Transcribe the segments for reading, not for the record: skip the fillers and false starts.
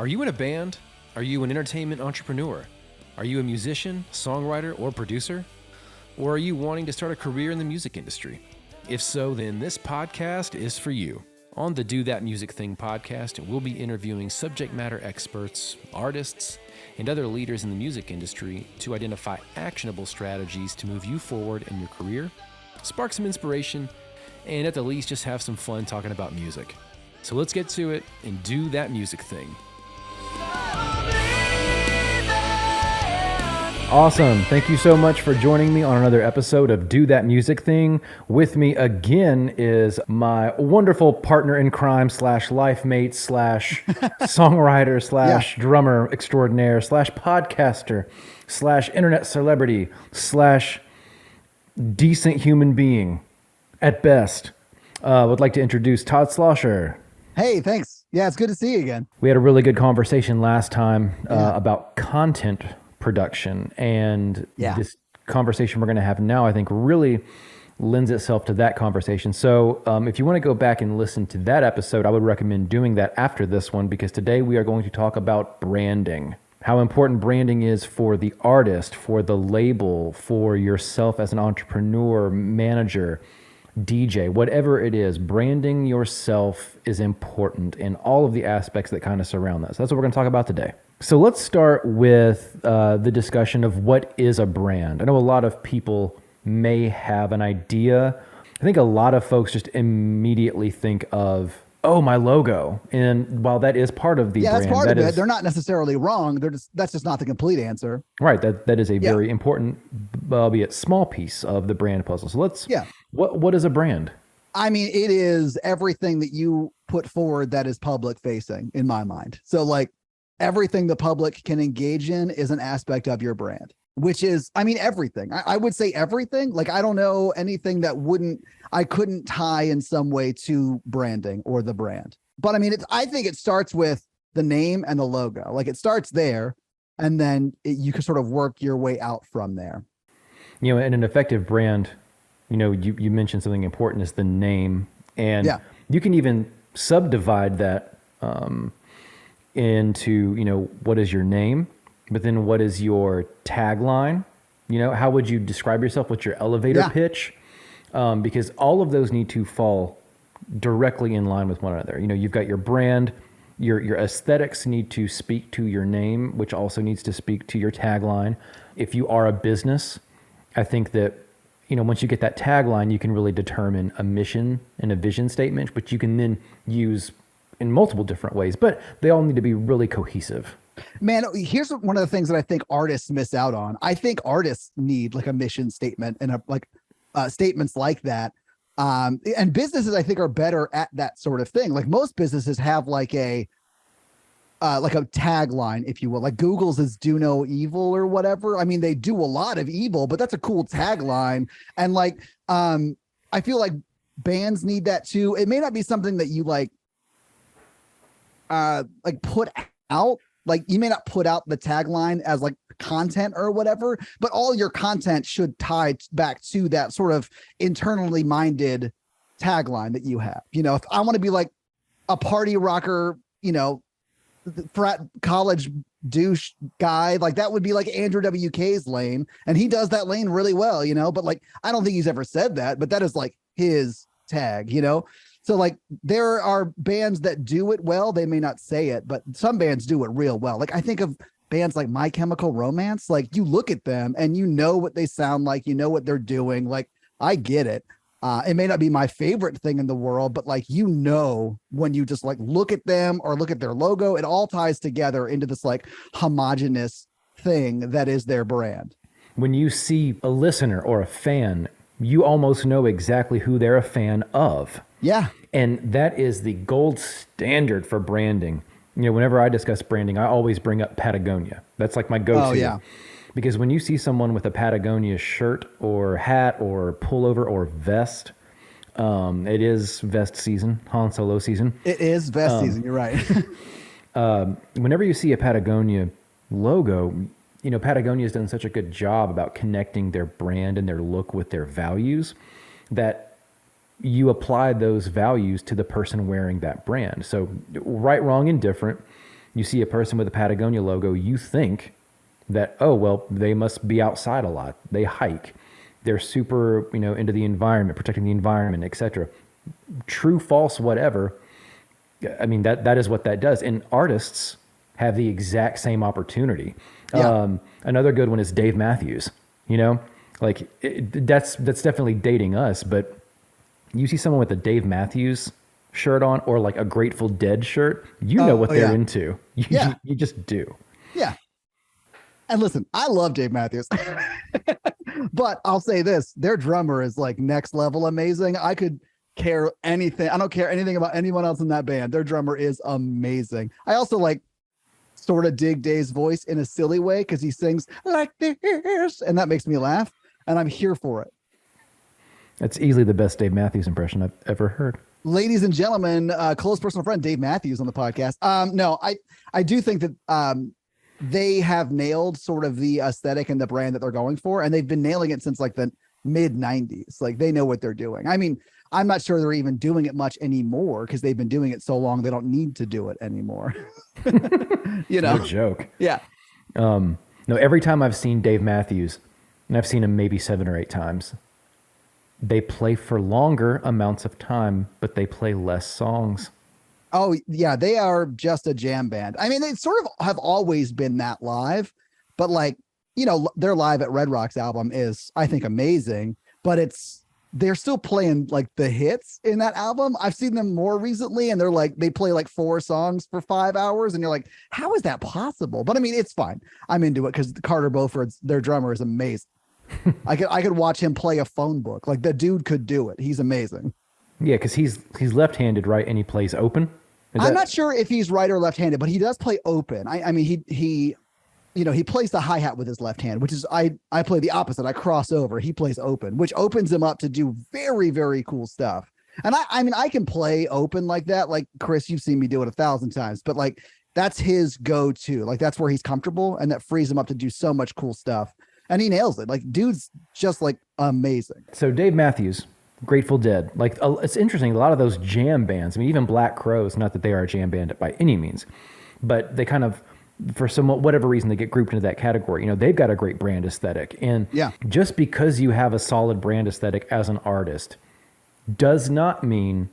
Are you in a band? Are you an entertainment entrepreneur? Are you a musician, songwriter, or producer? Or are you wanting to start a career in the music industry? If so, then this podcast is for you. On the Do That Music Thing podcast, we'll be interviewing subject matter experts, artists, and other leaders in the music industry to identify actionable strategies to move you forward in your career, spark some inspiration, and at the least just have some fun talking about music. So let's get to it and do that music thing. Awesome. Thank you so much for joining me on another episode of Do That Music Thing. With me again is my wonderful partner in crime / life mate / songwriter / drummer extraordinaire / podcaster / internet celebrity / decent human being at best. Would like to introduce Todd Schlosser. Hey, thanks. Yeah, it's good to see you again. We had a really good conversation last time about content production, and this conversation we're going to have now, I think, really lends itself to that conversation. So if you want to go back and listen to that episode, I would recommend doing that after this one, because today we are going to talk about branding, how important branding is for the artist, for the label, for yourself as an entrepreneur, manager, DJ, whatever it is. Branding yourself is important in all of the aspects that kind of surround that. So that's what we're going to talk about today. So let's start with the discussion of what is a brand. I know a lot of people may have an idea. I think a lot of folks just immediately think of, oh, my logo. And while that is part of the brand. That's part of it. They're not necessarily wrong. That's just not the complete answer. Right. That is a very important, albeit small piece of the brand puzzle. So what is a brand? I mean, it is everything that you put forward that is public facing, in my mind. So like, everything the public can engage in is an aspect of your brand, which is, I mean, everything. I would say everything. Like, I don't know anything that I couldn't tie in some way to branding or the brand. But I mean, I think it starts with the name and the logo. Like, it starts there, and then you can sort of work your way out from there. You know, in an effective brand, you know, you mentioned something important is the name, and you can even subdivide that into, you know, what is your name, but then what is your tagline? You know, how would you describe yourself? What's your elevator pitch? Because all of those need to fall directly in line with one another. You know, you've got your brand, your aesthetics need to speak to your name, which also needs to speak to your tagline. If you are a business, I think that, you know, once you get that tagline, you can really determine a mission and a vision statement, which you can then use in multiple different ways, but they all need to be really cohesive. Man, here's one of the things that I think artists miss out on. I think artists need like a mission statement and statements like that. And businesses, I think, are better at that sort of thing. Like, most businesses have like a tagline, if you will. Like, Google's is "Do No Evil" or whatever. I mean, they do a lot of evil, but that's a cool tagline. And like, I feel like bands need that too. It may not be something that you like put out. Like, you may not put out the tagline as like content or whatever, but all your content should tie back to that sort of internally minded tagline that you have. You know, if I want to be like a party rocker, you know, frat college douche guy, like that would be like Andrew WK's lane, and he does that lane really well, you know, but like, I don't think he's ever said that, but that is like his tag, you know? So like, there are bands that do it well. They may not say it, but some bands do it real well. Like, I think of bands like My Chemical Romance. Like, you look at them and you know what they sound like, you know what they're doing. Like, I get it. It may not be my favorite thing in the world, but like, you know, when you just like look at them or look at their logo, it all ties together into this like homogenous thing that is their brand. When you see a listener or a fan, you almost know exactly who they're a fan of. Yeah. And that is the gold standard for branding. You know, whenever I discuss branding, I always bring up Patagonia. That's like my go-to. Oh, yeah. Because when you see someone with a Patagonia shirt or hat or pullover or vest, it is vest season, Han Solo season. It is vest season. You're right. Whenever you see a Patagonia logo, you know, Patagonia has done such a good job about connecting their brand and their look with their values that you apply those values to the person wearing that brand. So right, wrong, indifferent, You see a person with a Patagonia logo, you think that, oh, well, they must be outside a lot. They hike. They're super, into the environment, protecting the environment, etc. True, false, whatever. I mean, that is what that does. And artists have the exact same opportunity. Yeah. Another good one is Dave Matthews. That's definitely dating us, but you see someone with a Dave Matthews shirt on or like a Grateful Dead shirt, what they're into. You just do. Yeah. And listen, I love Dave Matthews, but I'll say this, their drummer is like next level amazing. I could care anything. I don't care anything about anyone else in that band. Their drummer is amazing. I also like sort of dig Dave's voice in a silly way because he sings like this, and that makes me laugh, and I'm here for it. That's easily the best Dave Matthews impression I've ever heard. Ladies and gentlemen, close personal friend Dave Matthews on the podcast. No, I do think that they have nailed sort of the aesthetic and the brand that they're going for, and they've been nailing it since like the mid 90s. Like they know what they're doing. I mean, I'm not sure they're even doing it much anymore because they've been doing it so long they don't need to do it anymore. No joke. Yeah. No, every time I've seen Dave Matthews, and I've seen him maybe 7 or 8 times, they play for longer amounts of time, but they play less songs. Oh, yeah. They are just a jam band. I mean, they sort of have always been that live, but like, their Live at Red Rocks album is, I think, amazing, but they're still playing like the hits in that album. I've seen them more recently and they play like 4 songs for 5 hours. And you're like, how is that possible? But I mean, it's fine. I'm into it because Carter Beauford's, their drummer, is amazing. I could watch him play a phone book. Like the dude could do it. He's amazing. Yeah. Cause he's left-handed, right? And he plays open. I'm not sure if he's right or left-handed, but he does play open. I mean, he plays the hi-hat with his left hand, which is, I play the opposite. I cross over. He plays open, which opens him up to do very, very cool stuff. And I mean, I can play open like that. Like Chris, you've seen me do it 1,000 times, but like, that's his go-to. Like that's where he's comfortable. And that frees him up to do so much cool stuff. And he nails it. Like dude's just like amazing. So Dave Matthews, Grateful Dead, like it's interesting. A lot of those jam bands, I mean, even Black Crowes, not that they are a jam band by any means, but they kind of, for whatever reason, they get grouped into that category. They've got a great brand aesthetic. And just because you have a solid brand aesthetic as an artist does not mean,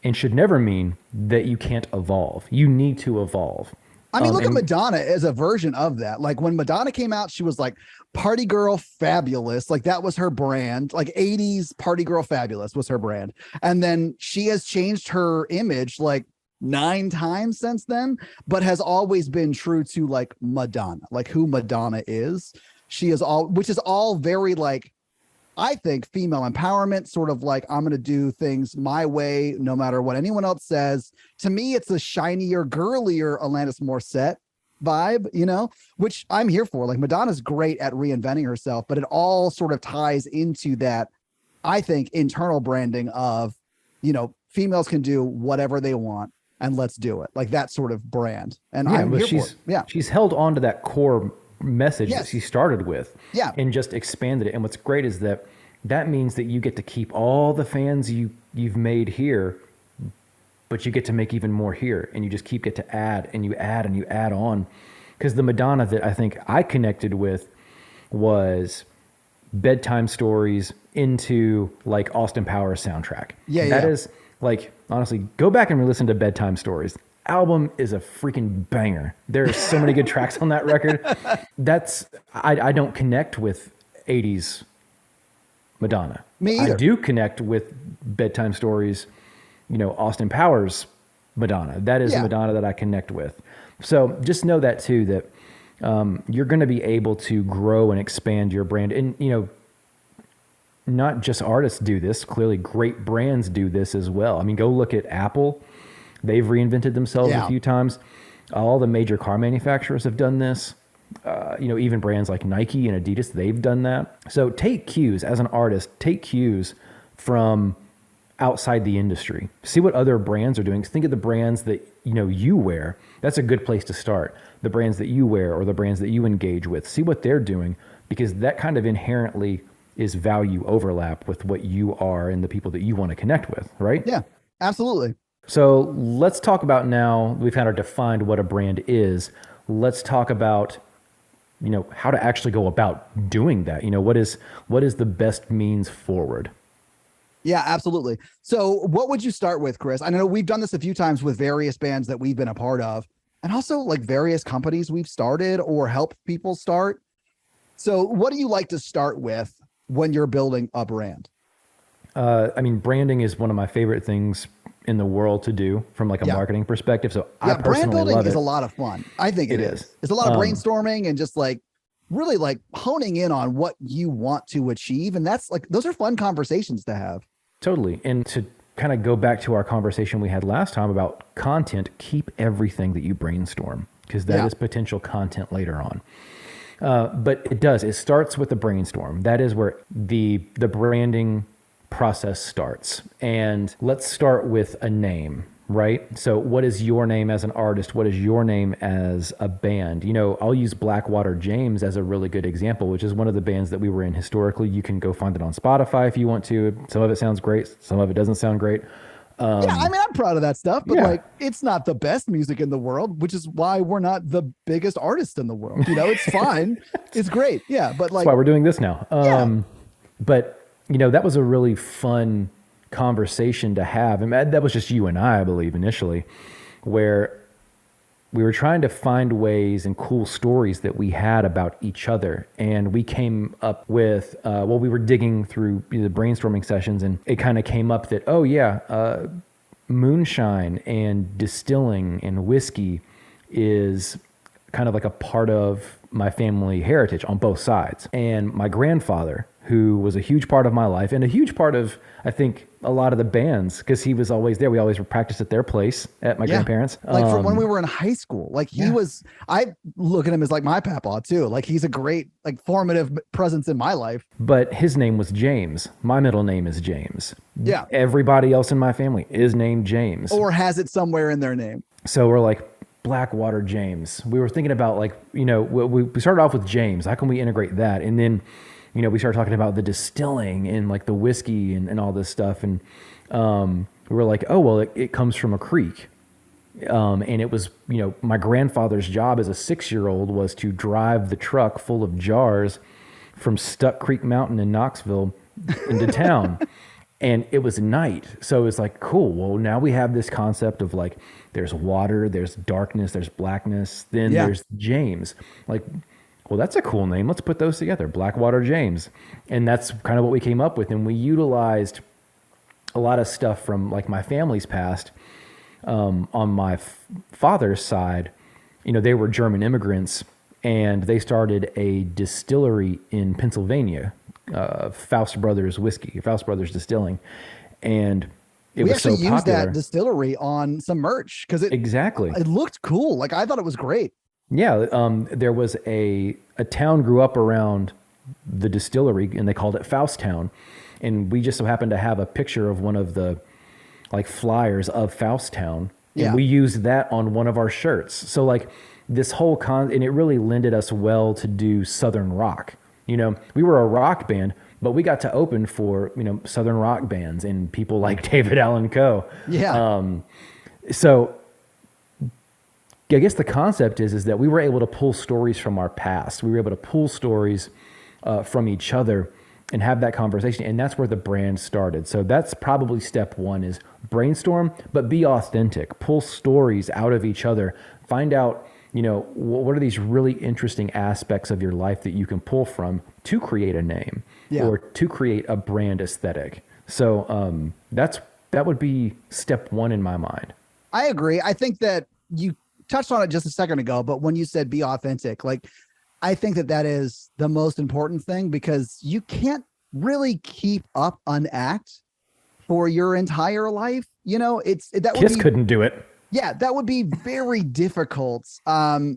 and should never mean, that you can't evolve. You need to evolve. I mean, look at Madonna as a version of that. Like when Madonna came out, she was like party girl fabulous. Like that was her brand. Like 80s party girl fabulous was her brand. And then she has changed her image like 9 times since then, but has always been true to like Madonna, like who Madonna is. She is which is all very like, I think, female empowerment, sort of like, I'm going to do things my way, no matter what anyone else says. To me, it's a shinier, girlier Alanis Morissette vibe, which I'm here for. Like Madonna's great at reinventing herself, but it all sort of ties into that, I think, internal branding of, females can do whatever they want and let's do it. Like that sort of brand. And I'm here for it. Yeah. She's held on to that core message that she started with, and just expanded it. And what's great is that means that you get to keep all the fans you've made here, but you get to make even more here, and you just get to add and you add and you add on. Because the Madonna that I think I connected with was Bedtime Stories into like Austin Powers soundtrack. That is like, honestly, go back and listen to Bedtime Stories. Album is a freaking banger. There are so many good tracks on that record. I don't connect with 80s Madonna. Me either. I do connect with Bedtime Stories, Austin Powers Madonna. That is the Madonna that I connect with. So just know that too, that you're going to be able to grow and expand your brand. And, not just artists do this. Clearly great brands do this as well. I mean, go look at Apple. They've reinvented themselves a few times. All the major car manufacturers have done this. Even brands like Nike and Adidas, they've done that. So take cues as an artist, take cues from outside the industry. See what other brands are doing. Think of the brands that, you wear. That's a good place to start. The brands that you wear or the brands that you engage with. See what they're doing, because that kind of inherently is value overlap with what you are and the people that you want to connect with, right? Yeah, absolutely. So let's talk about, now we've kind of defined what a brand is. Let's talk about, how to actually go about doing that. What is the best means forward? Yeah, absolutely. So what would you start with, Chris? I know we've done this a few times with various bands that we've been a part of, and also like various companies we've started or helped people start. So what do you like to start with when you're building a brand? Branding is one of my favorite things in the world to do from like a marketing perspective. So I personally brand building love is it. a lot of fun. I think it is. It's a lot of brainstorming and just like really like honing in on what you want to achieve. And that's like, those are fun conversations to have. Totally. And to kind of go back to our conversation we had last time about content, keep everything that you brainstorm, because that is potential content later on. But it starts with the brainstorm. That is where the branding process starts. And let's start with a name, right? So what is your name as an artist? What is your name as a band? I'll use Blackwater James as a really good example, which is one of the bands that we were in historically. You can go find it on Spotify if you want to. Some of it sounds great. Some of it doesn't sound great. I'm proud of that stuff, but like, it's not the best music in the world, which is why we're not the biggest artists in the world. It's fine. It's great. Yeah. But like, that's why we're doing this now. But that was a really fun conversation to have. And that was just you and I believe, initially, where we were trying to find ways and cool stories that we had about each other. And we came up with, we were digging through the brainstorming sessions, and it kind of came up that, moonshine and distilling and whiskey is kind of like a part of my family heritage on both sides. And my grandfather, who was a huge part of my life and a huge part of, I think, a lot of the bands, because he was always there. We always practiced at their place at my grandparents. Like from when we were in high school, like I look at him as like my papa too. Like he's a great, like formative presence in my life. But his name was James. My middle name is James. Yeah. Everybody else in my family is named James. Or has it somewhere in their name. So we're like, Blackwater James. We were thinking about like, we started off with James. How can we integrate that? And then, we started talking about the distilling and like the whiskey and all this stuff. And we were like, oh, well, it comes from a creek. And it was, my grandfather's job as a 6-year-old was to drive the truck full of jars from Stuck Creek Mountain in Knoxville into town. And it was night. So it was like, cool. Well, now we have this concept of like, there's water, there's darkness, there's blackness, then there's James. Like, well, that's a cool name. Let's put those together. Blackwater James. And that's kind of what we came up with. And we utilized a lot of stuff from like my family's past. On my father's side, they were German immigrants, and they started a distillery in Pennsylvania, Foust Brothers whiskey, Foust Brothers Distilling. And we was actually so used that distillery on some merch because it looked cool. Like I thought it was great. Yeah. There was a town grew up around the distillery, and they called it Foust Town. And we just so happened to have a picture of one of the like flyers of Foust Town. And we used that on one of our shirts. So like this whole and it really lended us well to do Southern rock. We were a rock band, but we got to open for, Southern rock bands and people like David Allan Coe. Yeah. So I guess the concept is that we were able to pull stories from our past. We were able to pull stories from each other and have that conversation. And that's where the brand started. So that's probably step one, is brainstorm, but be authentic. Pull stories out of each other. Find out, what are these really interesting aspects of your life that you can pull from to create a name or to create a brand aesthetic. So that would be step one in my mind. I agree. I think that you touched on it just a second ago, but when you said be authentic, like I think that is the most important thing, because you can't really keep up an act for your entire life. Kiss couldn't do it. Yeah, that would be very difficult. Now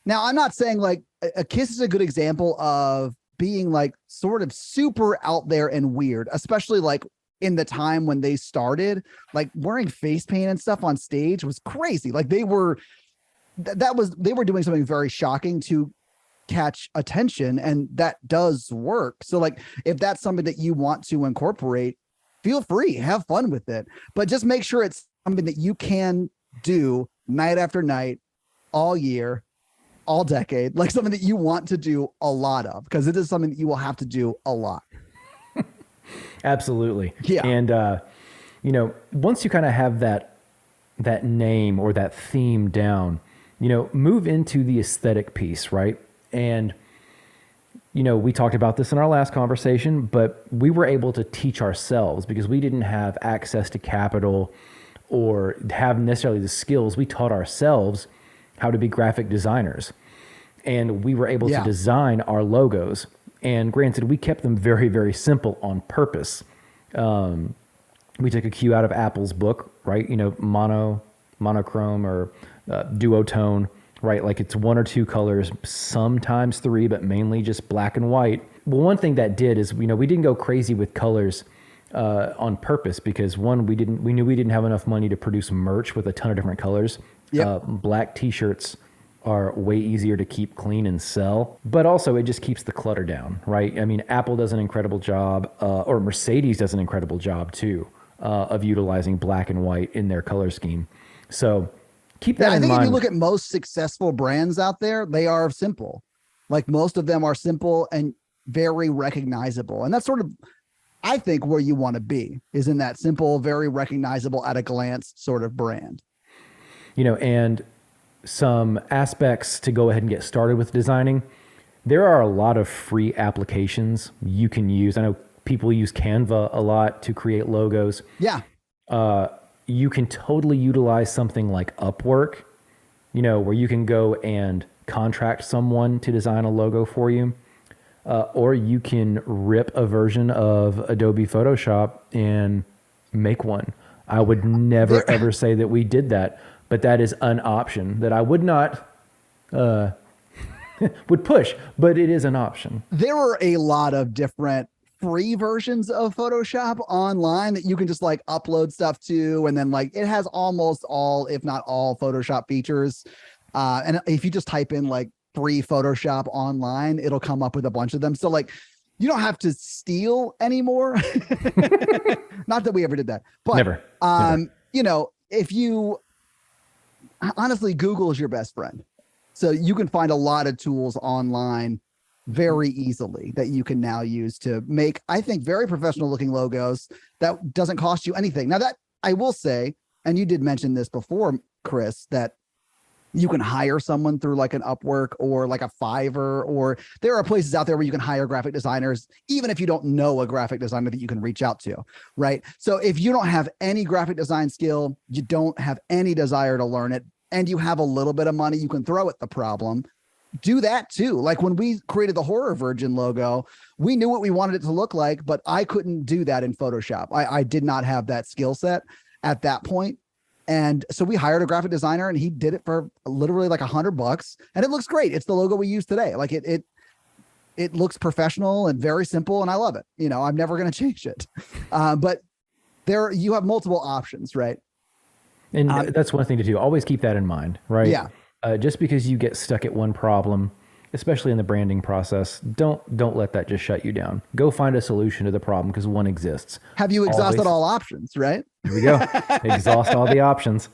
I'm not saying like a Kiss is a good example of being like sort of super out there and weird, especially like in the time when they started, like wearing face paint and stuff on stage was crazy. Like they were doing something very shocking to catch attention, and that does work. So like if that's something that you want to incorporate, feel free, have fun with it, but just make sure it's something that you can do night after night, all year, all decade, like something that you want to do a lot of, because it is something that you will have to do a lot. Absolutely. Yeah. And, once you kind of have that name or that theme down, move into the aesthetic piece, right? And, we talked about this in our last conversation, but we were able to teach ourselves because we didn't have access to capital or have necessarily the skills. We taught ourselves how to be graphic designers, and we were able to design our logos. And granted, we kept them very, very simple on purpose. We took a cue out of Apple's book, right? Monochrome or duotone, right? Like it's one or two colors, sometimes three, but mainly just black and white. Well, one thing that did is, we didn't go crazy with colors on purpose because one, we knew we didn't have enough money to produce merch with a ton of different colors. Yep. Black t-shirts are way easier to keep clean and sell, but also it just keeps the clutter down, right? I mean, Apple does an incredible job, or Mercedes does an incredible job too, of utilizing black and white in their color scheme. So keep that in mind. I think if you look at most successful brands out there, they are simple. Like most of them are simple and very recognizable. And that's sort of, I think, where you want to be, is in that simple, very recognizable at a glance sort of brand. And some aspects to go ahead and get started with designing. There are a lot of free applications you can use. I know people use Canva a lot to create logos. Yeah. You can totally utilize something like Upwork, where you can go and contract someone to design a logo for you. Or you can rip a version of Adobe Photoshop and make one. I would never, ever say that we did that, but that is an option that I would not would push, but it is an option. There are a lot of different free versions of Photoshop online that you can just like upload stuff to. And then like it has almost all, if not all, Photoshop features. And if you just type in like free Photoshop online, it'll come up with a bunch of them. So like you don't have to steal anymore. Not that we ever did that, but never. If you honestly, Google is your best friend. So you can find a lot of tools online very easily that you can now use to make, I think, very professional looking logos that doesn't cost you anything. Now that I will say, and you did mention this before, Chris, that you can hire someone through like an Upwork or like a Fiverr, or there are places out there where you can hire graphic designers, even if you don't know a graphic designer that you can reach out to, right? So if you don't have any graphic design skill, you don't have any desire to learn it, and you have a little bit of money you can throw at the problem, do that too. Like when we created the Horror Virgin logo, we knew what we wanted it to look like, but I couldn't do that in Photoshop. I did not have that skill set at that point. And so we hired a graphic designer and he did it for literally like $100, and it looks great. It's the logo we use today. Like it looks professional and very simple, and I love it. I'm never going to change it. But you have multiple options, right? And that's one thing to do. Always keep that in mind, right? Yeah. Just because you get stuck at one problem, especially in the branding process, don't let that just shut you down. Go find a solution to the problem because one exists. Have you exhausted all options, right? Here we go. Exhaust all the options.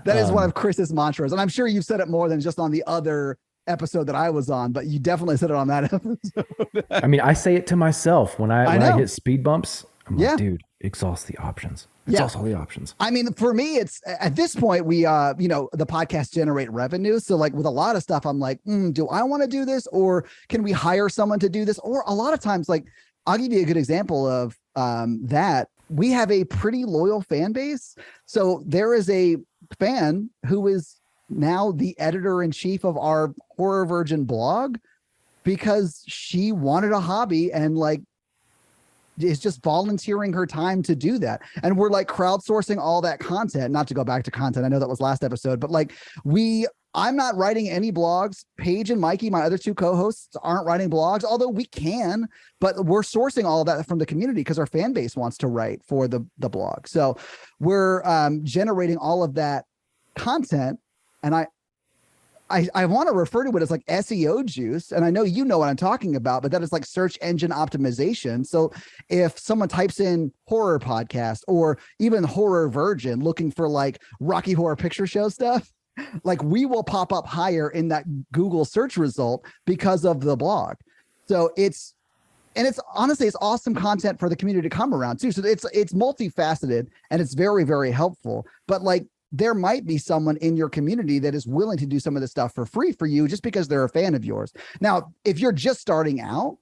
That is one of Chris's mantras. And I'm sure you've said it more than just on the other episode that I was on, but you definitely said it on that episode. I mean, I say it to myself when I hit speed bumps. I'm like, dude, exhaust the options. Exhaust all the options. I mean, for me, it's at this point, we, the podcast generate revenue. So like with a lot of stuff, I'm like, do I want to do this, or can we hire someone to do this? Or a lot of times, like I'll give you a good example of that. We have a pretty loyal fan base. So there is a fan who is now the editor-in-chief of our Horror Virgin blog because she wanted a hobby and like is just volunteering her time to do that. And we're like crowdsourcing all that content, not to go back to content. I know that was last episode, but like I'm not writing any blogs. Paige and Mikey, my other two co-hosts, aren't writing blogs, although we can, but we're sourcing all of that from the community because our fan base wants to write for the blog. So we're generating all of that content. And I want to refer to it as like SEO juice. And I know you know what I'm talking about, but that is like search engine optimization. So if someone types in horror podcast or even horror virgin looking for like Rocky Horror Picture Show stuff, like we will pop up higher in that Google search result because of the blog. So it's honestly, it's awesome content for the community to come around too. So it's multifaceted and it's very, very helpful. But like, there might be someone in your community that is willing to do some of this stuff for free for you just because they're a fan of yours. Now, if you're just starting out,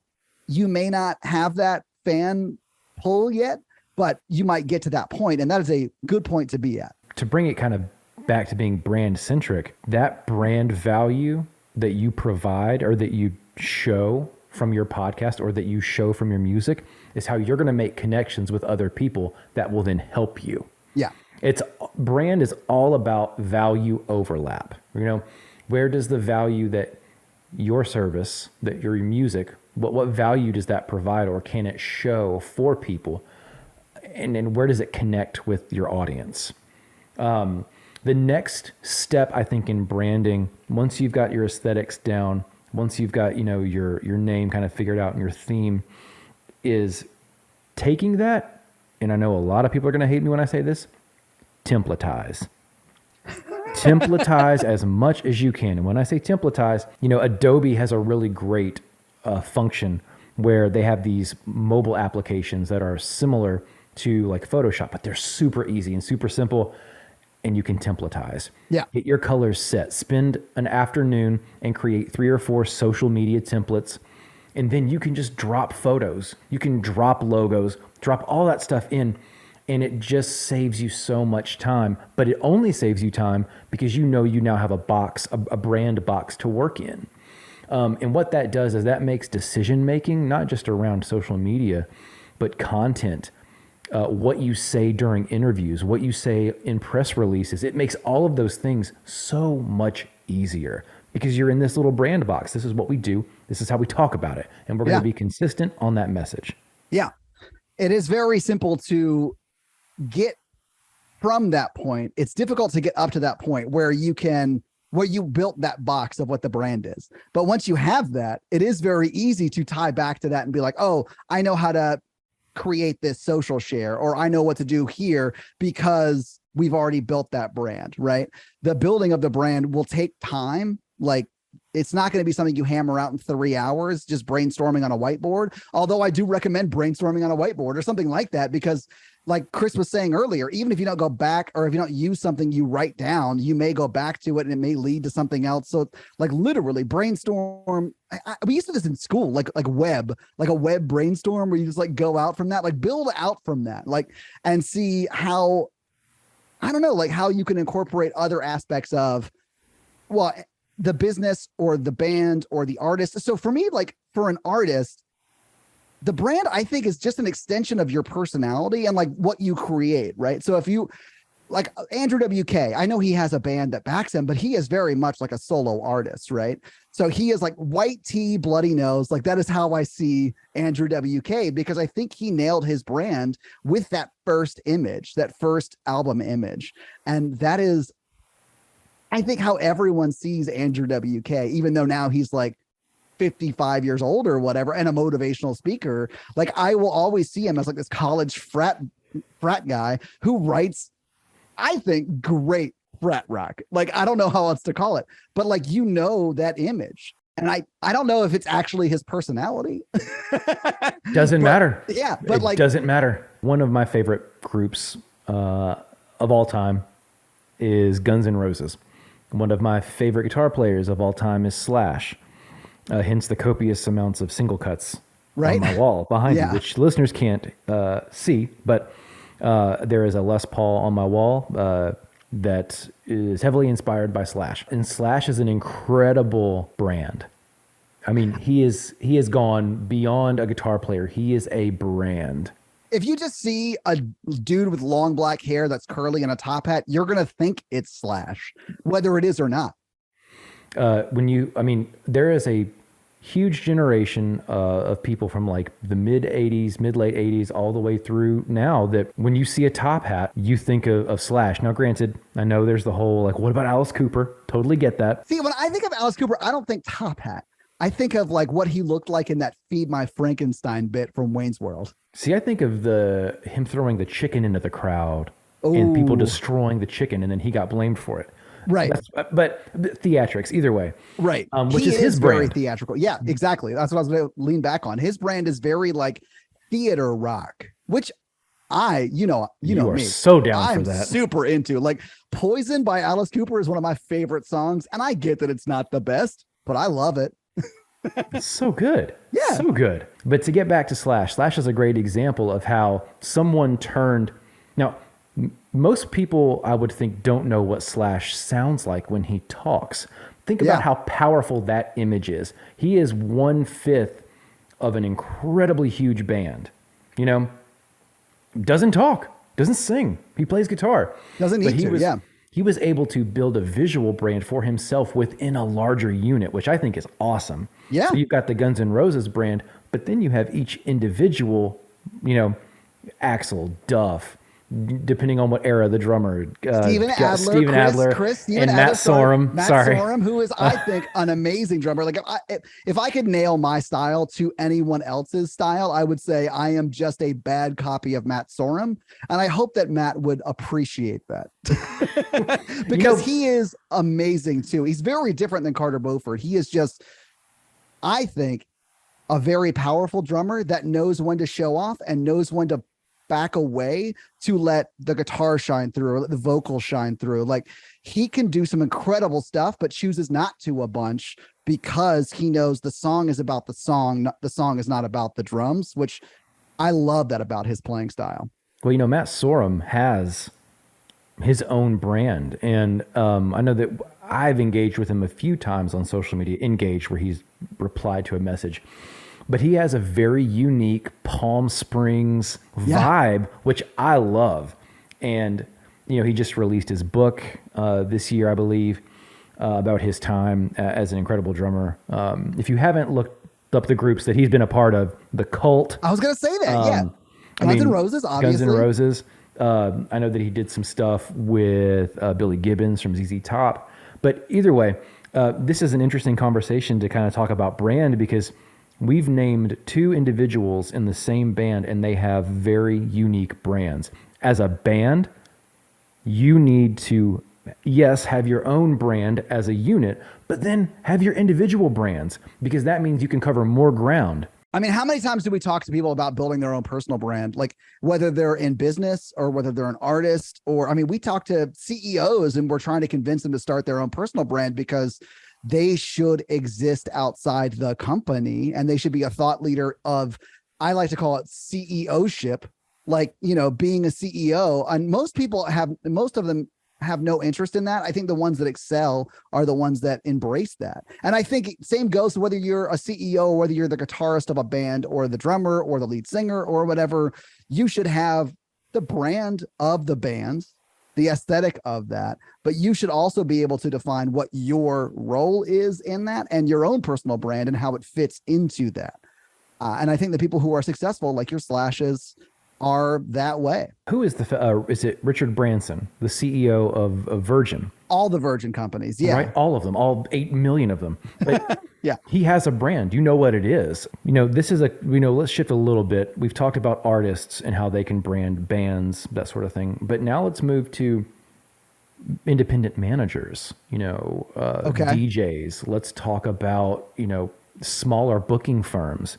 you may not have that fan pull yet, but you might get to that point, and that is a good point to be at. To bring it kind of back to being brand centric, that brand value that you provide or that you show from your podcast or that you show from your music is how you're going to make connections with other people that will then help you. Yeah. Brand is all about value overlap. You know, where does the value that your service, that your music, what value does that provide, or can it show for people? And where does it connect with your audience? The next step, I think, in branding, once you've got your aesthetics down, once you've got, your name kind of figured out and your theme, is taking that, and I know a lot of people are going to hate me when I say this, templatize. Templatize as much as you can. And when I say templatize, Adobe has a really great function where they have these mobile applications that are similar to like Photoshop, but they're super easy and super simple, and you can templatize. Yeah. Get your colors set. Spend an afternoon and create 3 or 4 social media templates, and then you can just drop photos. You can drop logos, drop all that stuff in. And it just saves you so much time, but it only saves you time because you now have a box, a brand box to work in. And what that does is that makes decision-making, not just around social media, but content, what you say during interviews, what you say in press releases. It makes all of those things so much easier because you're in this little brand box. This is what we do. This is how we talk about it. And we're going to be consistent on that message. Yeah. It is very simple to get from that point. It's difficult to get up to that point where you built that box of what the brand is. But once you have that, it is very easy to tie back to that and be like, oh, I know how to create this social share, or I know what to do here because we've already built that brand, right? The building of the brand will take time. Like, it's not going to be something you hammer out in 3 hours, just brainstorming on a whiteboard. Although I do recommend brainstorming on a whiteboard or something like that, because like Chris was saying earlier, even if you don't go back or if you don't use something you write down, you may go back to it and it may lead to something else. So like literally brainstorm. We used to do this in school, like a web brainstorm where you just like go out from that, like build out from that, like, and see how, I don't know, like how you can incorporate other aspects of, well, the business or the band or the artist. So for me, like for an artist, the brand, I think, is just an extension of your personality and like what you create, right? So if you like Andrew WK, I know he has a band that backs him, but he is very much like a solo artist, right? So he is like white tee, bloody nose. Like that is how I see Andrew WK, because I think he nailed his brand with that first image, that first album image. And that is, I think, how everyone sees Andrew WK, even though now he's like 55 years old or whatever, and a motivational speaker. Like I will always see him as like this college frat guy who writes, I think, great frat rock. Like, I don't know how else to call it, but like, that image. And I don't know if it's actually his personality. Doesn't matter. Yeah. But it doesn't matter. One of my favorite groups of all time is Guns N' Roses. One of my favorite guitar players of all time is Slash. Hence the copious amounts of single cuts on my wall behind you, which listeners can't see, but there is a Les Paul on my wall that is heavily inspired by Slash. And Slash is an incredible brand. I mean, he has gone beyond a guitar player. He is a brand. If you just see a dude with long black hair that's curly and a top hat, you're going to think it's Slash, whether it is or not. There is a huge generation of people from like the mid late 80s, all the way through now, that when you see a top hat, you think of Slash. Now, granted, I know there's the whole, like, what about Alice Cooper? Totally get that. See, when I think of Alice Cooper, I don't think top hat. I think of like what he looked like in that Feed My Frankenstein bit from Wayne's World. See, I think of him throwing the chicken into the crowd and people destroying the chicken, and then he got blamed for it. Right. But theatrics, either way. Right. Which is his brand. Very theatrical. Yeah, exactly. That's what I was going to lean back on. His brand is very like theater rock, which you know are me. So down for that. I'm super into. Like Poison by Alice Cooper is one of my favorite songs. And I get that it's not the best, but I love it. It's so good. Yeah. So good. But to get back to Slash is a great example of how someone turned. Now, most people, I would think, don't know what Slash sounds like when he talks. Think about how powerful that image is. He is 1/5 of an incredibly huge band. You know, doesn't talk, doesn't sing. He plays guitar. Doesn't need to, He was able to build a visual brand for himself within a larger unit, which I think is awesome. Yeah. So you've got the Guns N' Roses brand, but then you have each individual, Axl, Duff, depending on what era the drummer, Steven Adler, and Matt Sorum. Matt Sorum, who is, I think, an amazing drummer. Like if I could nail my style to anyone else's style, I would say I am just a bad copy of Matt Sorum, and I hope that Matt would appreciate that because he is amazing too. He's very different than Carter Beauford. He is just, I think, a very powerful drummer that knows when to show off and knows when to back away to let the guitar shine through or let the vocals shine through. Like he can do some incredible stuff, but chooses not to a bunch because he knows the song is about the song. The song is not about the drums, which I love that about his playing style. Well, Matt Sorum has his own brand. And I know that I've engaged with him a few times on social media, where he's replied to a message. But he has a very unique Palm Springs vibe, which I love. And, he just released his book this year, I believe, about his time as an incredible drummer. If you haven't looked up the groups that he's been a part of, The Cult. I was going to say that, Guns N' Roses, obviously. Guns N' Roses. I know that he did some stuff with Billy Gibbons from ZZ Top. But either way, this is an interesting conversation to kind of talk about brand, because we've named two individuals in the same band and they have very unique brands. As a band, you need to, yes, have your own brand as a unit, but then have your individual brands, because that means you can cover more ground. I mean, how many times do we talk to people about building their own personal brand? Like whether they're in business or whether they're an artist, or, I mean, we talk to CEOs and we're trying to convince them to start their own personal brand because they should exist outside the company and they should be a thought leader of, I like to call it CEO-ship, like, being a CEO. And most of them have no interest in that. I think the ones that excel are the ones that embrace that. And I think same goes to whether you're a CEO or whether you're the guitarist of a band or the drummer or the lead singer or whatever. You should have the brand of the band, the aesthetic of that, but you should also be able to define what your role is in that and your own personal brand and how it fits into that. And I think the people who are successful, like your Slashes, are that way. Who is is it Richard Branson, the CEO of Virgin? All the Virgin companies. Yeah. Right. All of them, all 8 million of them. But yeah. He has a brand. You know what it is. This is let's shift a little bit. We've talked about artists and how they can brand bands, that sort of thing. But now let's move to independent managers, DJs. Let's talk about, smaller booking firms.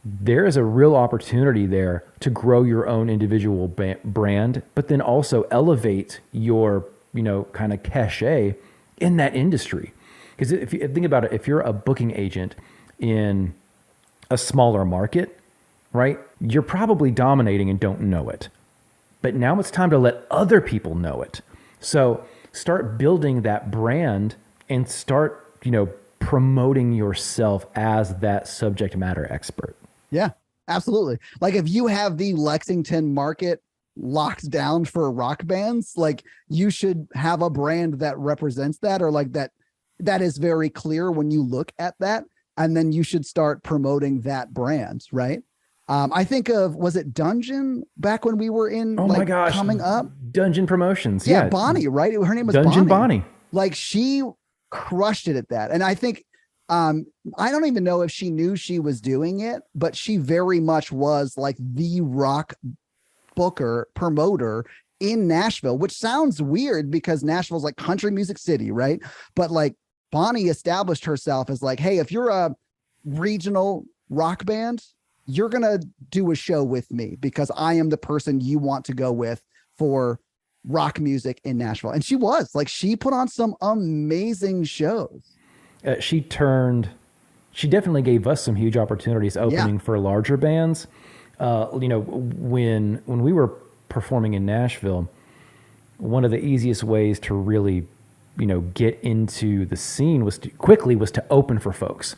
There is a real opportunity there to grow your own individual brand, but then also elevate your, kind of cachet in that industry. Because if you think about it, if you're a booking agent in a smaller market, right, you're probably dominating and don't know it. But now it's time to let other people know it. So start building that brand and start, promoting yourself as that subject matter expert. Yeah, absolutely. Like if you have the Lexington market locked down for rock bands, like you should have a brand that represents that, or like that is very clear when you look at that. and then you should start promoting that brand, right? I think of, was it Dungeon back when we were in my gosh, coming up? Dungeon Promotions. Yeah, Bonnie, right? Her name was Dungeon Bonnie. Like she crushed it at that. And I think I don't even know if she knew she was doing it, but she very much was like the rock booker promoter in Nashville, which sounds weird because Nashville's like country music city, right? But like Bonnie established herself as like, hey, if you're a regional rock band, you're going to do a show with me because I am the person you want to go with for rock music in Nashville. And she was like, she put on some amazing shows. She definitely gave us some huge opportunities opening for larger bands. When we were performing in Nashville, one of the easiest ways to really, get into the scene was to open for folks.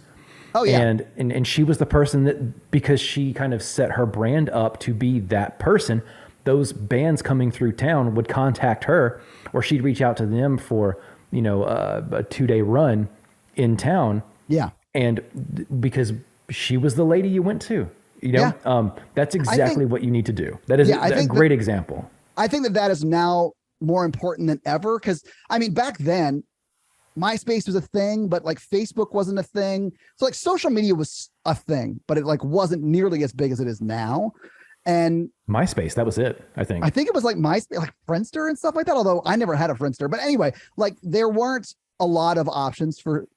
Oh yeah. And she was the person that, because she kind of set her brand up to be that person, those bands coming through town would contact her, or she'd reach out to them for, a 2-day run in town. Yeah. And because she was the lady you went to, that's exactly what you need to do. That is a great example. I think that is now more important than ever. Cause I mean, back then MySpace was a thing, but like Facebook wasn't a thing. So like social media was a thing, but it like wasn't nearly as big as it is now. And MySpace, that was it, I think. I think it was like MySpace, like Friendster and stuff like that. Although I never had a Friendster, but anyway, like there weren't a lot of options for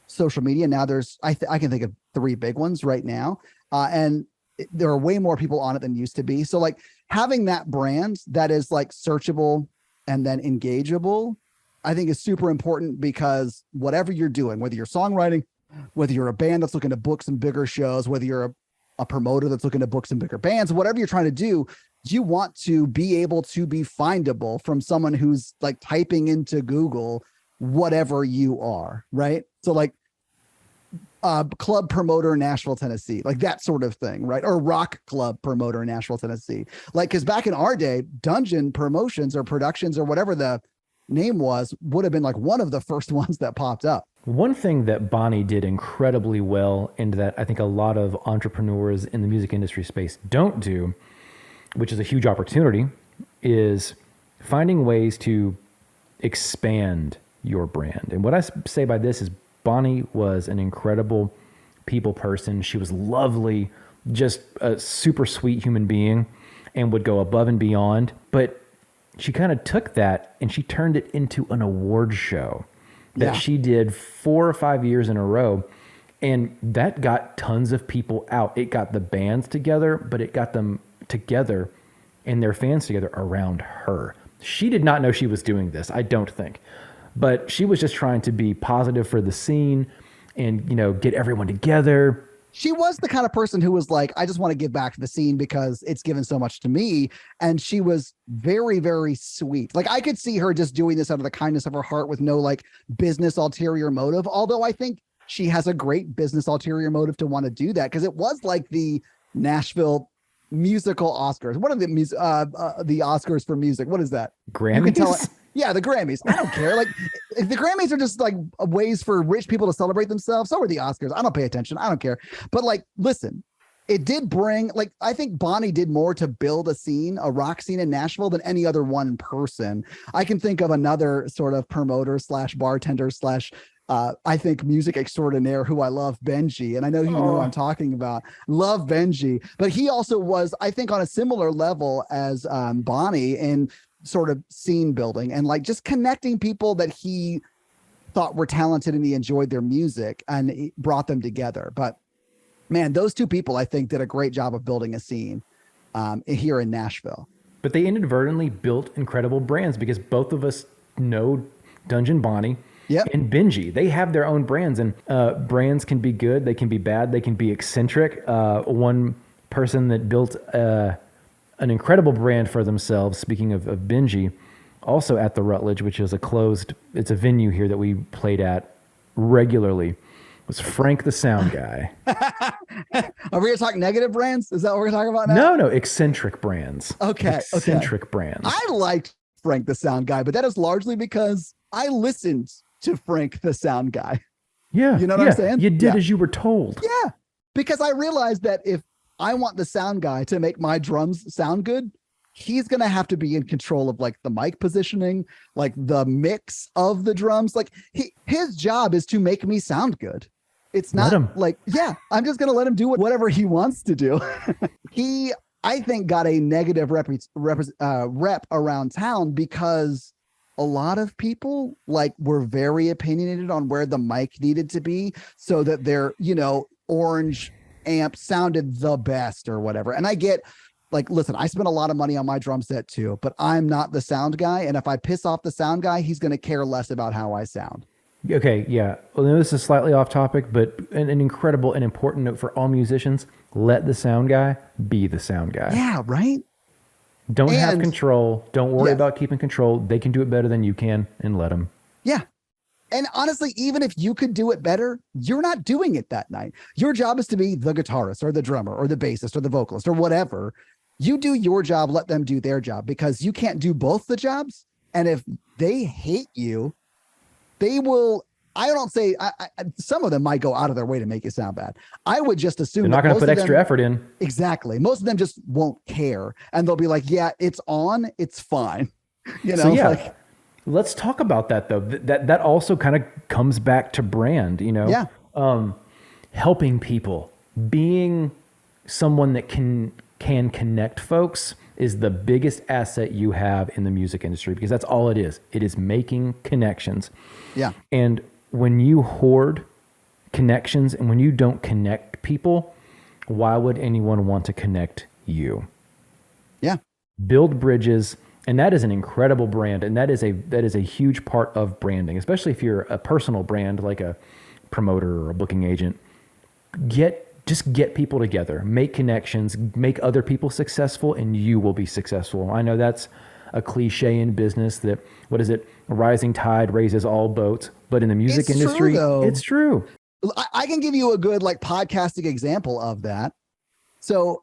social media. Now there's, I can think of 3 big ones right now. And there are way more people on it than used to be. So like having that brand that is like searchable and then engageable, I think is super important, because whatever you're doing, whether you're songwriting, whether you're a band that's looking to book some bigger shows, whether you're a promoter that's looking to book some bigger bands, whatever you're trying to do, you want to be able to be findable from someone who's like typing into Google whatever you are, right? So like club promoter Nashville, Tennessee, like that sort of thing, right? Or rock club promoter Nashville, Tennessee. Like, because back in our day, Dungeon Promotions or Productions or whatever the name was would have been like one of the first ones that popped up. One thing that Bonnie did incredibly well, and that I think a lot of entrepreneurs in the music industry space don't do, which is a huge opportunity, is finding ways to expand your brand. And what I say by this is Bonnie was an incredible people person. She was lovely, just a super sweet human being, and would go above and beyond. But she kind of took that and she turned it into an award show that she did 4 or 5 years in a row. And that got tons of people out. It got the bands together, but it got them together and their fans together around her. She did not know she was doing this, I don't think. But she was just trying to be positive for the scene and, get everyone together. She was the kind of person who was like, I just want to give back to the scene because it's given so much to me. And she was very, very sweet. Like I could see her just doing this out of the kindness of her heart with no like business ulterior motive. Although I think she has a great business ulterior motive to want to do that, because it was like the Nashville musical Oscars. What are the Oscars for music? What is that? Grammys? You can tell it. Yeah, the Grammys. I don't care. Like, if the Grammys are just like ways for rich people to celebrate themselves, so are the Oscars. I don't pay attention. I don't care. But like, listen, it did bring, like, I think Bonnie did more to build a scene, a rock scene in Nashville than any other one person. I can think of another sort of promoter / bartender / I think music extraordinaire who I love, Benji. And I know you know what I'm talking about. Love Benji. But he also was, I think, on a similar level as Bonnie in sort of scene building and like just connecting people that he thought were talented and he enjoyed their music, and he brought them together. But man, those two people, I think, did a great job of building a scene here in Nashville. But they inadvertently built incredible brands, because both of us know Dungeon Bonnie and Benji. They have their own brands, and brands can be good, they can be bad, they can be eccentric. One person that built an incredible brand for themselves, speaking of Benji, also at the Rutledge, which is it's a venue here that we played at regularly, was Frank the Sound Guy. Are we going to talk negative brands? Is that what we're talking about now? No, eccentric brands. Okay. Eccentric brands. I liked Frank the Sound Guy, but that is largely because I listened to Frank the Sound Guy. Yeah. You know what I'm saying? You did as you were told. Yeah. Because I realized that if I want the sound guy to make my drums sound good, he's going to have to be in control of like the mic positioning, like the mix of the drums. Like his job is to make me sound good. It's not like, I'm just going to let him do whatever he wants to do. He, I think, got a negative rep around town because a lot of people like were very opinionated on where the mic needed to be so that their, orange amp sounded the best or whatever. And I get like, listen, I spent a lot of money on my drum set too, but I'm not the sound guy. And if I piss off the sound guy, he's going to care less about how I sound. Okay, yeah. Well, this is slightly off topic, but an incredible and important note for all musicians: let the sound guy be the sound guy. Yeah, right? Don't have control. Don't worry about keeping control. They can do it better than you can, and let them. Yeah. And honestly, even if you could do it better, you're not doing it that night. Your job is to be the guitarist or the drummer or the bassist or the vocalist or whatever. You do your job, let them do their job, because you can't do both the jobs. And if they hate you, they will, I don't say, some of them might go out of their way to make you sound bad. I would just assume they're not going to put extra effort in. Exactly. Most of them just won't care. And they'll be like, yeah, it's on, it's fine. So, let's talk about that though. That also kind of comes back to brand, helping people, being someone that can connect folks is the biggest asset you have in the music industry, because that's all it is. It is making connections. Yeah. And when you hoard connections and when you don't connect people, why would anyone want to connect you? Yeah. Build bridges. And that is an incredible brand. And that is a huge part of branding, especially if you're a personal brand, like a promoter or a booking agent. Just get people together, make connections, make other people successful, and you will be successful. I know that's a cliche in business that, what is it? A rising tide raises all boats. But in the music industry, it's true. I can give you a good like podcasting example of that. So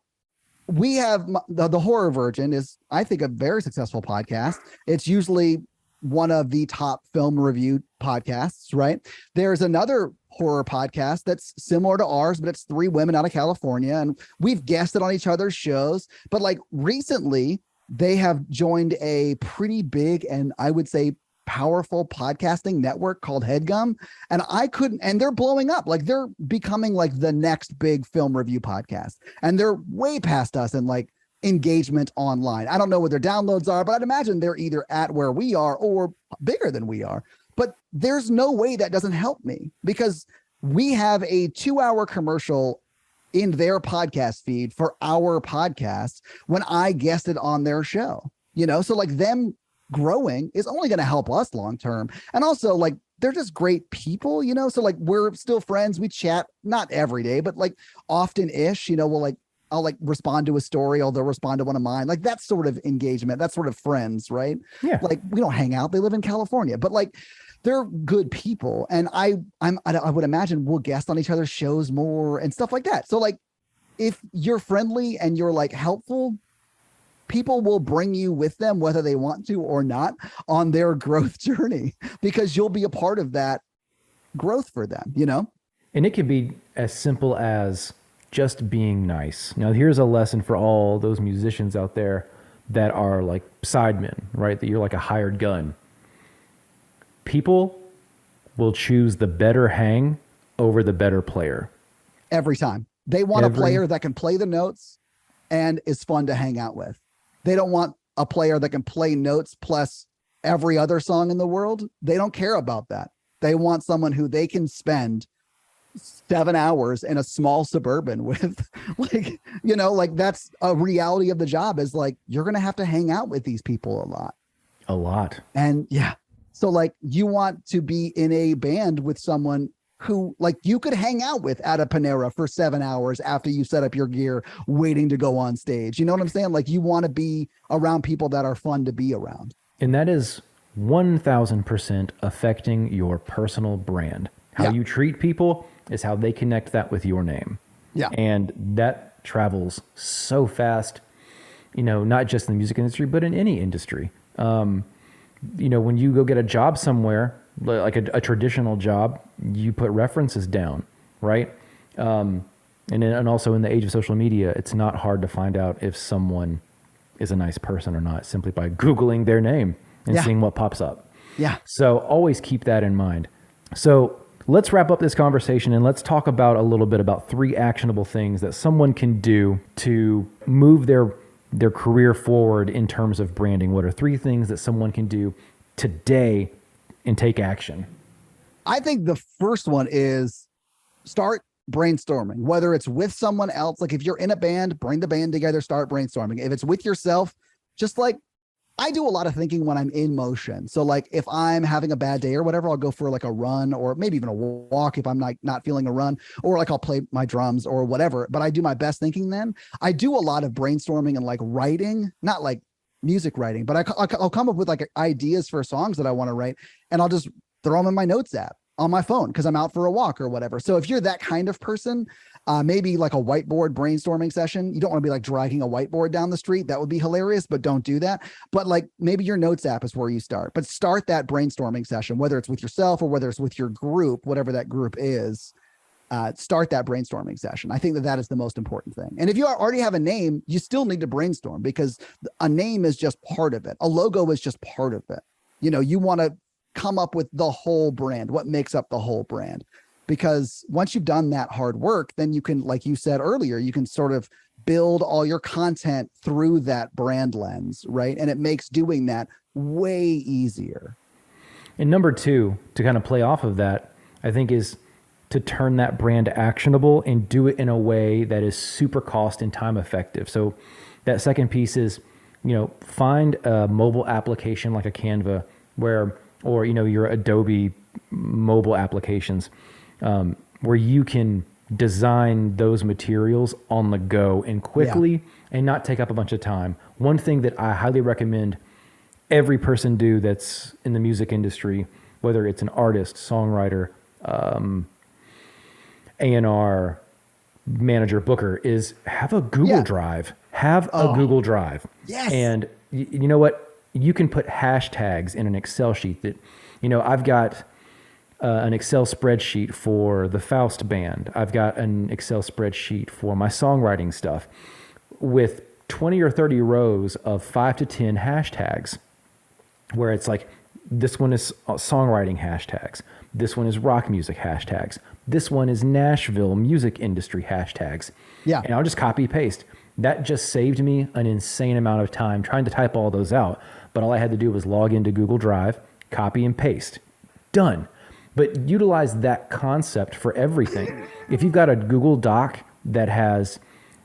we have the Horror Virgin is, I think, a very successful podcast. It's usually one of the top film review podcasts, right? There's another horror podcast that's similar to ours, but it's 3 women out of California, and we've guested on each other's shows. But like recently, they have joined a pretty big and I would say powerful podcasting network called HeadGum, and they're blowing up. Like they're becoming like the next big film review podcast, and they're way past us in like engagement online. I don't know what their downloads are, but I'd imagine they're either at where we are or bigger than we are. But there's no way that doesn't help me, because we have a 2-hour commercial in their podcast feed for our podcast when I guested on their show, so like them growing is only going to help us long term. And also like they're just great people, so like we're still friends. We chat, not every day, but like often-ish, I'll like respond to a story, or they'll respond to one of mine. Like that sort of engagement, that sort of friends, right? Yeah. Like we don't hang out. They live in California, but like they're good people. And I would imagine we'll guest on each other's shows more and stuff like that. So like if you're friendly and you're like helpful, people will bring you with them, whether they want to or not, on their growth journey, because you'll be a part of that growth for them, And it can be as simple as just being nice. Now, here's a lesson for all those musicians out there that are like sidemen, right? That you're like a hired gun. People will choose the better hang over the better player. Every time. They want a player that can play the notes and is fun to hang out with. They don't want a player that can play notes plus every other song in the world. They don't care about that. They want someone who they can spend 7 hours in a small Suburban with, like, like that's a reality of the job, is like, you're going to have to hang out with these people a lot. And yeah. So like you want to be in a band with someone who like you could hang out with at a Panera for 7 hours after you set up your gear, waiting to go on stage. You know what I'm saying? Like you want to be around people that are fun to be around. And that is 1000% affecting your personal brand. How you treat people is how they connect that with your name. Yeah. And that travels so fast, not just in the music industry, but in any industry. When you go get a job somewhere, like a traditional job, you put references down, right? And also in the age of social media, it's not hard to find out if someone is a nice person or not simply by Googling their name and seeing what pops up. Yeah. So always keep that in mind. So let's wrap up this conversation and let's talk about a little bit about 3 actionable things that someone can do to move their career forward in terms of branding. What are 3 things that someone can do today and take action? I think the first one is start brainstorming, whether it's with someone else. Like if you're in a band, bring the band together, start brainstorming. If it's with yourself, just like I do a lot of thinking when I'm in motion. So like if I'm having a bad day or whatever, I'll go for like a run or maybe even a walk if I'm like not feeling a run, or like I'll play my drums or whatever. But I do my best thinking then. I do a lot of brainstorming and like writing, not like music writing, but I'll come up with like ideas for songs that I want to write, and I'll just throw them in my notes app on my phone because I'm out for a walk or whatever. So if you're that kind of person, maybe like a whiteboard brainstorming session. You don't want to be like dragging a whiteboard down the street. That would be hilarious, but don't do that. But like maybe your notes app is where you start, but start that brainstorming session, whether it's with yourself or whether it's with your group, whatever that group is. Start that brainstorming session. I think that is the most important thing. And if you already have a name, you still need to brainstorm because a name is just part of it. A logo is just part of it. You know, you want to come up with the whole brand, what makes up the whole brand. Because once you've done that hard work, then you can, like you said earlier, you can sort of build all your content through that brand lens, right? And it makes doing that way easier. And number 2, to kind of play off of that, I think is to turn that brand actionable and do it in a way that is super cost and time effective. So that second piece is, you know, find a mobile application like a Canva or, you know, your Adobe mobile applications, where you can design those materials on the go and quickly and not take up a bunch of time. One thing that I highly recommend every person do that's in the music industry, whether it's an artist, songwriter, A&R, manager, booker, is have a Google Drive. Have a Google Drive. Yes. And you know what? You can put hashtags in an Excel sheet that, you know, I've got an Excel spreadsheet for the Foust band. I've got an Excel spreadsheet for my songwriting stuff with 20 or 30 rows of 5 to 10 hashtags where it's like, this one is songwriting hashtags. This one is rock music hashtags. This one is Nashville music industry hashtags. Yeah. And I'll just copy paste. That just saved me an insane amount of time trying to type all those out. But all I had to do was log into Google Drive, copy and paste. Done. But utilize that concept for everything. If you've got a Google Doc that has,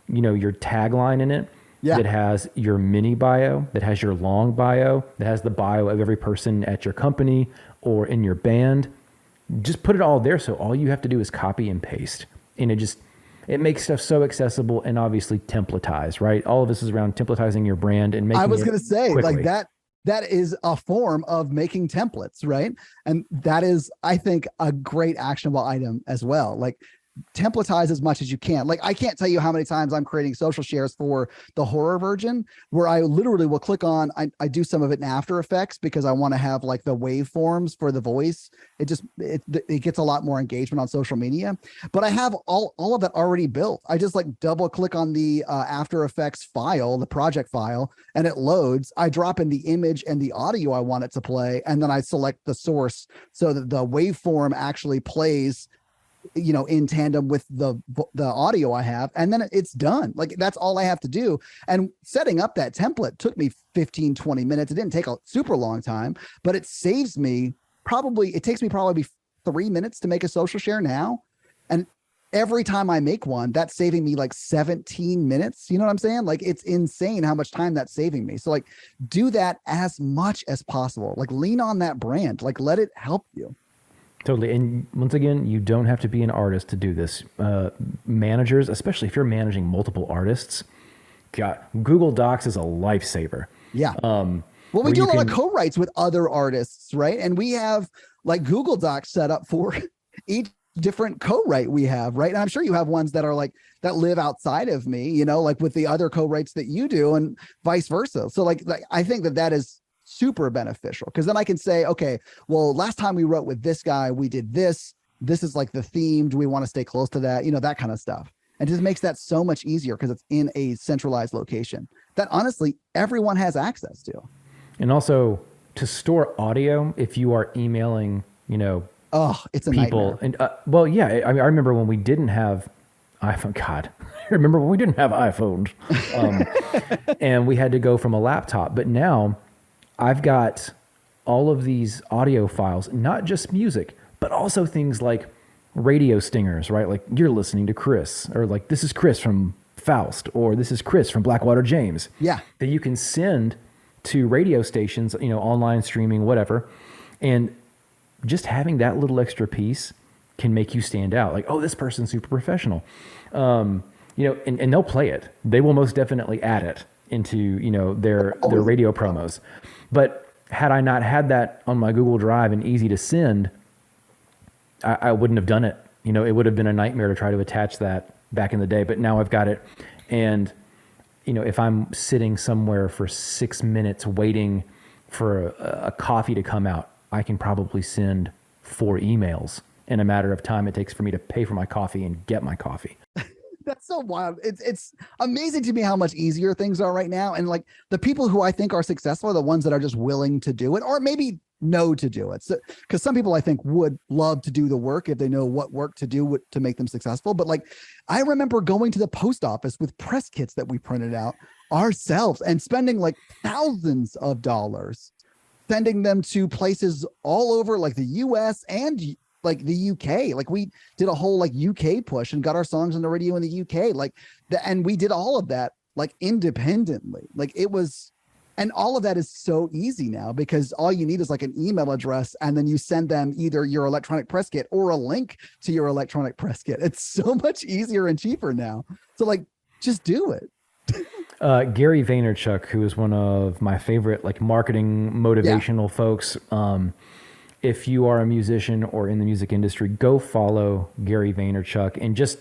you know, your tagline in it, that has your mini bio, that has your long bio, that has the bio of every person at your company or in your band, just put it all there. So all you have to do is copy and paste. And it makes stuff so accessible and obviously templatized, right? All of this is around templatizing your brand and making it I was going to say quickly. like that is a form of making templates, right? And that is, I think, a great actionable item as well. Like templatize as much as you can. Like I can't tell you how many times I'm creating social shares for the horror version where I literally will click on, I do some of it in After Effects because I want to have like the waveforms for the voice. It gets a lot more engagement on social media, but I have all of it already built. I just like double click on the After Effects file, the project file, and it loads. I drop in the image and the audio I want it to play. And then I select the source so that the waveform actually plays, you know, in tandem with the audio I have, and then it's done. Like that's all I have to do. And setting up that template took me 15, 20 minutes. It didn't take a super long time, but it takes me probably 3 minutes to make a social share now. And every time I make one, that's saving me like 17 minutes. You know what I'm saying? Like it's insane how much time that's saving me. So like do that as much as possible. Like lean on that brand, like let it help you. Totally. And once again, you don't have to be an artist to do this. Managers, especially if you're managing multiple artists, God, Google Docs is a lifesaver. Yeah. Well, we do a lot of co-writes with other artists, right? And we have like Google Docs set up for each different co-write we have, right? And I'm sure you have ones that are like, that live outside of me, you know, like with the other co-writes that you do and vice versa. So like I think that is super beneficial because then I can say, okay, well, last time we wrote with this guy, we did this. This is like the theme. Do we want to stay close to that? That kind of stuff. And just makes that so much easier because it's in a centralized location that honestly everyone has access to. And also to store audio, if you are emailing, it's a people. nightmare. And I remember when we didn't have iPhone. God, I remember when we didn't have iPhones, and we had to go from a laptop. But now I've got all of these audio files, not just music, but also things like radio stingers, right? Like you're listening to Chris, or like this is Chris from Foust, or this is Chris from Blackwater James. Yeah. That you can send to radio stations, online streaming, whatever. And just having that little extra piece can make you stand out. Like, oh, this person's super professional. And they'll play it. They will most definitely add it into, their radio promos. But had I not had that on my Google Drive and easy to send, I wouldn't have done it. It would have been a nightmare to try to attach that back in the day, but now I've got it. And, if I'm sitting somewhere for 6 minutes waiting for a coffee to come out, I can probably send 4 emails in a matter of time it takes for me to pay for my coffee and get my coffee. That's so wild. It's amazing to me how much easier things are right now. And like the people who I think are successful are the ones that are just willing to do it, or maybe know to do it. So, because some people I think would love to do the work if they know what work to do to make them successful. But like, I remember going to the post office with press kits that we printed out ourselves and spending like thousands of dollars, sending them to places all over like the US and like the UK. Like we did a whole like UK push and got our songs on the radio in the UK. And we did all of that like independently. Like it was, and all of that is so easy now because all you need is like an email address and then you send them either your electronic press kit or a link to your electronic press kit. It's so much easier and cheaper now. So like, just do it. Gary Vaynerchuk, who is one of my favorite like marketing motivational folks. If you are a musician or in the music industry, go follow Gary Vaynerchuk and just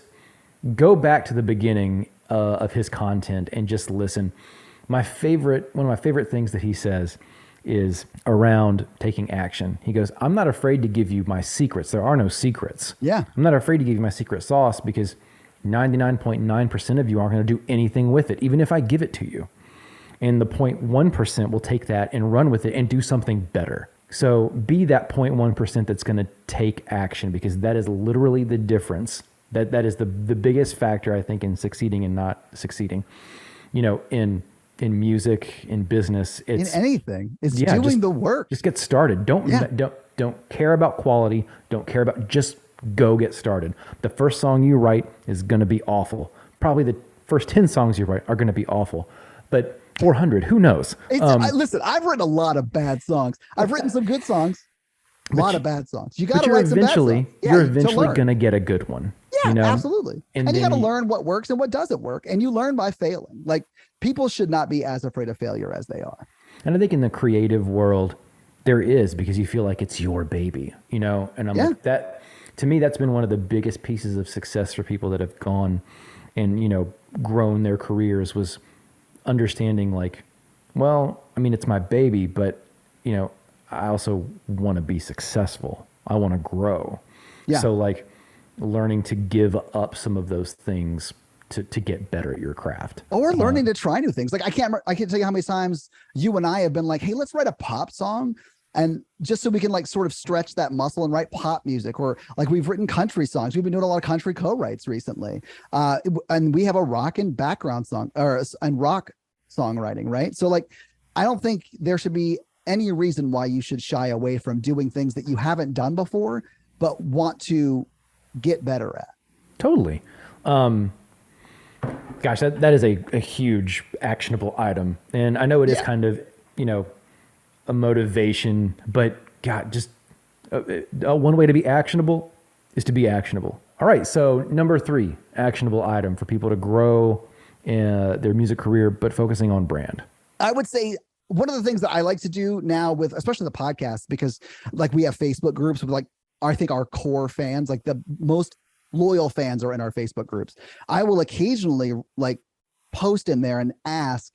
go back to the beginning of his content and just listen. One of my favorite things that he says is around taking action. He goes, I'm not afraid to give you my secrets. There are no secrets. Yeah. I'm not afraid to give you my secret sauce because 99.9% of you aren't going to do anything with it, even if I give it to you. And the 0.1% will take that and run with it and do something better. So be that 0.1% that's going to take action, because that is literally the difference. That is the biggest factor, I think, in succeeding and not succeeding. In music, in business, it's in anything. It's doing the work. Just get started. Don't care about quality. Don't care about, just go get started. The first song you write is going to be awful. Probably the first 10 songs you write are going to be awful, but 400, who knows? Listen, I've written a lot of bad songs. I've written some good songs, a lot of bad songs. You got to write some bad songs. You're eventually going to get a good one. Yeah, absolutely. And you got to learn what works and what doesn't work. And you learn by failing. Like, people should not be as afraid of failure as they are. And I think in the creative world, there is, because you feel like it's your baby, and I'm like, that, to me, that's been one of the biggest pieces of success for people that have gone and, grown their careers, was understanding like, well, I mean, it's my baby, but, I also want to be successful. I want to grow. Yeah. So like learning to give up some of those things to get better at your craft, or learning to try new things. Like I can't tell you how many times you and I have been like, hey, let's write a pop song. And just so we can like sort of stretch that muscle and write pop music, or like we've written country songs. We've been doing a lot of country co-writes recently. And we have a rock and background song and rock songwriting, right? So like, I don't think there should be any reason why you should shy away from doing things that you haven't done before, but want to get better at. Totally. Gosh, that is a huge actionable item. And I know it is kind of, a motivation, but God, just one way to be actionable is to be actionable. All right. So number 3, actionable item for people to grow their music career, but focusing on brand. I would say one of the things that I like to do now with, especially the podcast, because like we have Facebook groups with like, I think our core fans, like the most loyal fans are in our Facebook groups. I will occasionally like post in there and ask,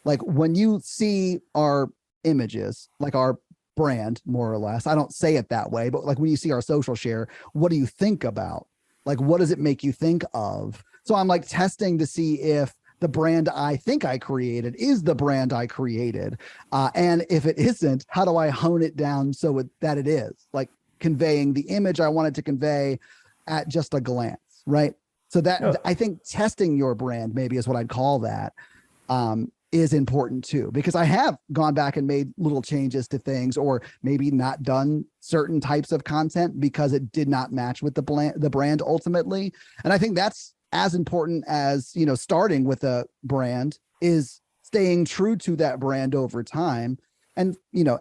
like, when you see our images, like our brand, more or less. I don't say it that way, but like when you see our social share, what do you think about? Like, what does it make you think of? So I'm like testing to see if the brand I think I created is the brand I created. And if it isn't, how do I hone it down that it is, like conveying the image I wanted to convey at just a glance, right? So that I think testing your brand maybe is what I'd call that, is important too, because I have gone back and made little changes to things, or maybe not done certain types of content because it did not match with the brand ultimately. And I think that's as important as, starting with a brand, is staying true to that brand over time. And,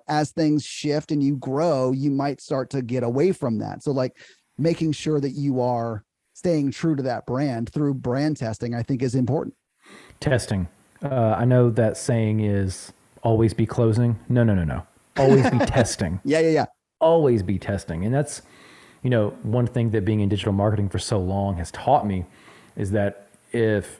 as things shift and you grow, you might start to get away from that. So like making sure that you are staying true to that brand through brand testing, I think is important. Testing. I know that saying is always be closing. No. Always be testing. Yeah. Always be testing. And that's, one thing that being in digital marketing for so long has taught me is that if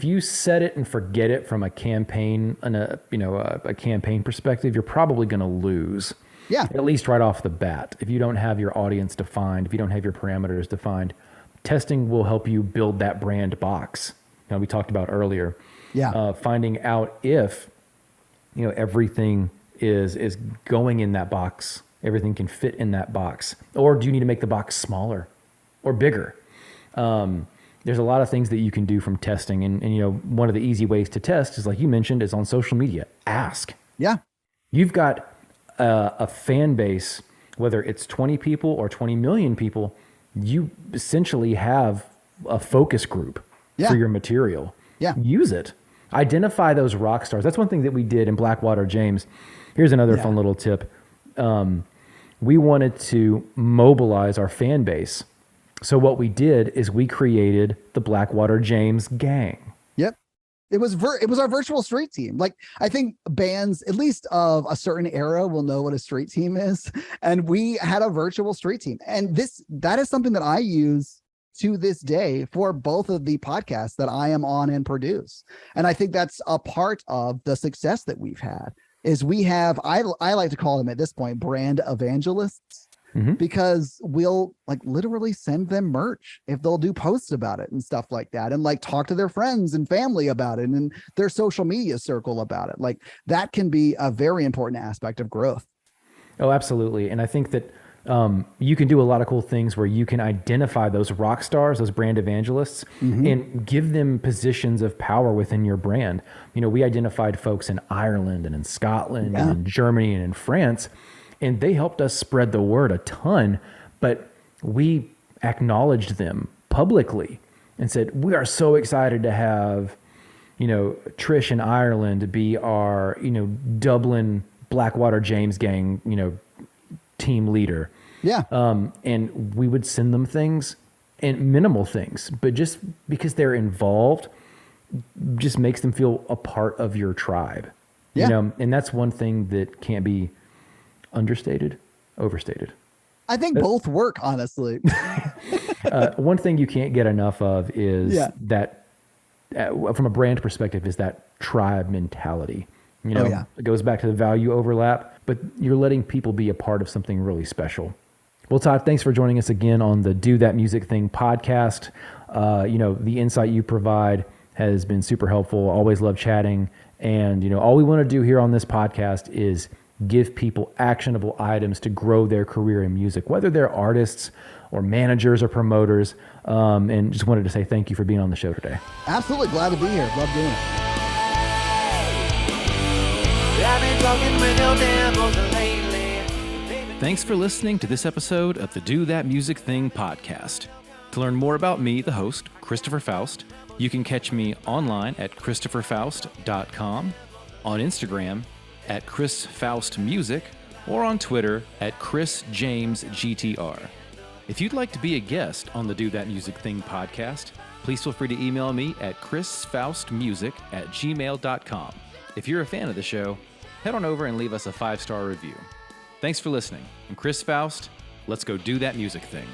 you set it and forget it from a campaign and a campaign perspective, you're probably going to lose. Yeah. At least right off the bat. If you don't have your audience defined, if you don't have your parameters defined, testing will help you build that brand box. We talked about earlier. Yeah. Finding out if, everything is going in that box, everything can fit in that box, or do you need to make the box smaller or bigger? There's a lot of things that you can do from testing. And one of the easy ways to test is, like you mentioned, is on social media. Ask. Yeah. You've got a fan base, whether it's 20 people or 20 million people, you essentially have a focus group for your material. Yeah. Use it. Identify those rock stars. That's one thing that we did in Blackwater James. Here's another fun little tip. We wanted to mobilize our fan base. So what we did is we created the Blackwater James gang. Yep. It was our virtual street team. Like, I think bands, at least of a certain era, will know what a street team is. And we had a virtual street team. And that is something that I use to this day for both of the podcasts that I am on and produce. And I think that's a part of the success that we've had, is we have, I like to call them at this point, brand evangelists. Mm-hmm. Because we'll like literally send them merch if they'll do posts about it and stuff like that, and like talk to their friends and family about it and their social media circle about it. Like, that can be a very important aspect of growth. Oh, absolutely. And I think that you can do a lot of cool things where you can identify those rock stars, those brand evangelists, and give them positions of power within your brand. We identified folks in Ireland and in Scotland and in Germany and in France, and they helped us spread the word a ton, but we acknowledged them publicly and said, we are so excited to have, Trish in Ireland be our, Dublin Blackwater James gang, team leader. Yeah. And we would send them things, and minimal things, but just because they're involved just makes them feel a part of your tribe. And that's one thing that can't be understated, overstated. I think both work, honestly. One thing you can't get enough of is that, from a brand perspective, is that tribe mentality. It goes back to the value overlap, but you're letting people be a part of something really special. Well, Todd, thanks for joining us again on the Do That Music Thing podcast. The insight you provide has been super helpful. Always love chatting. And, all we want to do here on this podcast is give people actionable items to grow their career in music, whether they're artists or managers or promoters. And just wanted to say thank you for being on the show today. Absolutely. Glad to be here. Love doing it. Thanks for listening to this episode of the Do That Music Thing podcast. To learn more about me, the host, Christopher Foust, you can catch me online at christopherfoust.com, on Instagram at chrisfaustmusic, or on Twitter at chrisjamesgtr. If you'd like to be a guest on the Do That Music Thing podcast, please feel free to email me at chrisfaustmusic@gmail.com. If you're a fan of the show, head on over and leave us a 5-star review. Thanks for listening. I'm Chris Faust. Let's go do that music thing.